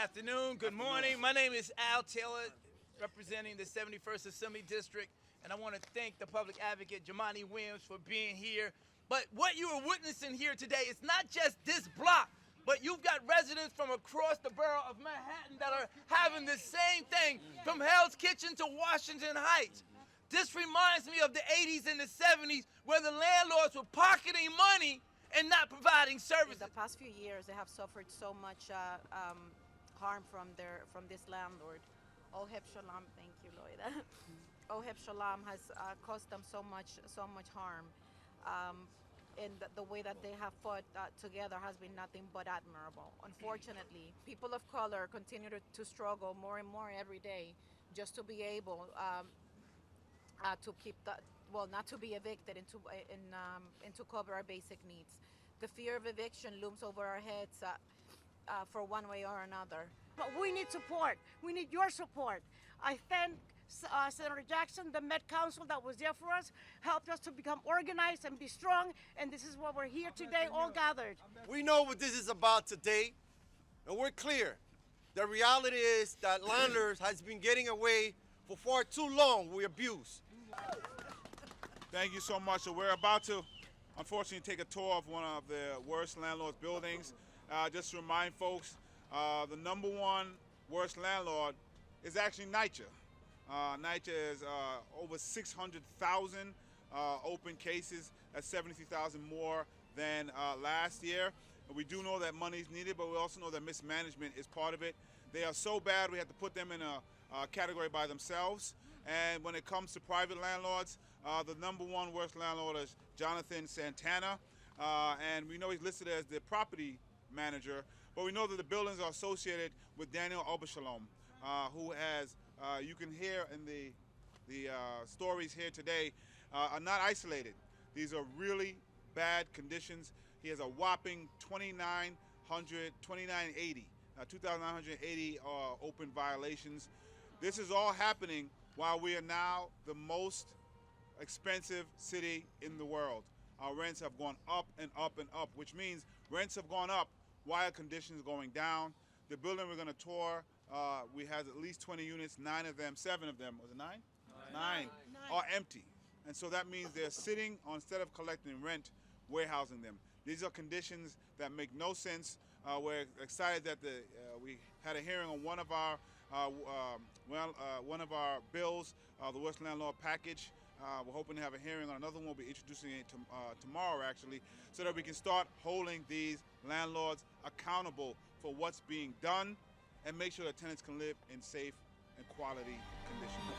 afternoon, good morning. My name is Al Taylor, representing the 71st Assembly District, and I want to thank the public advocate, Jamani Williams, for being here. But what you are witnessing here today is not just this block, but you've got residents from across the borough of Manhattan that are having the same thing, from Hell's Kitchen to Washington Heights. This reminds me of the 80s and the 70s, where the landlords were pocketing money and not providing services. In the past few years, they have suffered so much harm from this landlord. Oheb Shalom, thank you, Loida. Oheb Shalom has caused them so much harm. And the way that they have fought together has been nothing but admirable. Unfortunately, people of color continue to struggle more and more every day just to be able to keep not to be evicted and to cover our basic needs. The fear of eviction looms over our heads for one way or another. But we need support. We need your support. I thank Senator Jackson, the Met Council that was there for us, helped us to become organized and be strong, and this is why we're here today, all gathered. We know what this is about today, and we're clear. The reality is that landlords has been getting away for far too long with abuse. Thank you so much. So we're about to, unfortunately, take a tour of one of the worst landlords' buildings. Just to remind folks, the #1 worst landlord is actually NYCHA. NYCHA is over 600,000 open cases. That's 73,000 more than last year. And we do know that money is needed, but we also know that mismanagement is part of it. They are so bad we have to put them in a category by themselves. And when it comes to private landlords, the #1 worst landlord is Jonathan Santana. And we know he's listed as the property manager, but we know that the buildings are associated with Daniel Obashalom, who has, you can hear in the stories here today, are not isolated. These are really bad conditions. He has a whopping 2,980 open violations. This is all happening while we are now the most expensive city in the world. Our rents have gone up and up and up, which means rents have gone up while conditions going down. The building we're going to tour, we have at least 20 units, 7 of them, was it 9? Nine are empty. And so that means they're sitting, instead of collecting rent, warehousing them. These are conditions that make no sense. We're excited that we had a hearing on one of our bills, the Worst Landlord Package. We're hoping to have a hearing on another one. We'll be introducing it tomorrow, actually, so that we can start holding these landlords accountable for what's being done and make sure that tenants can live in safe and quality conditions.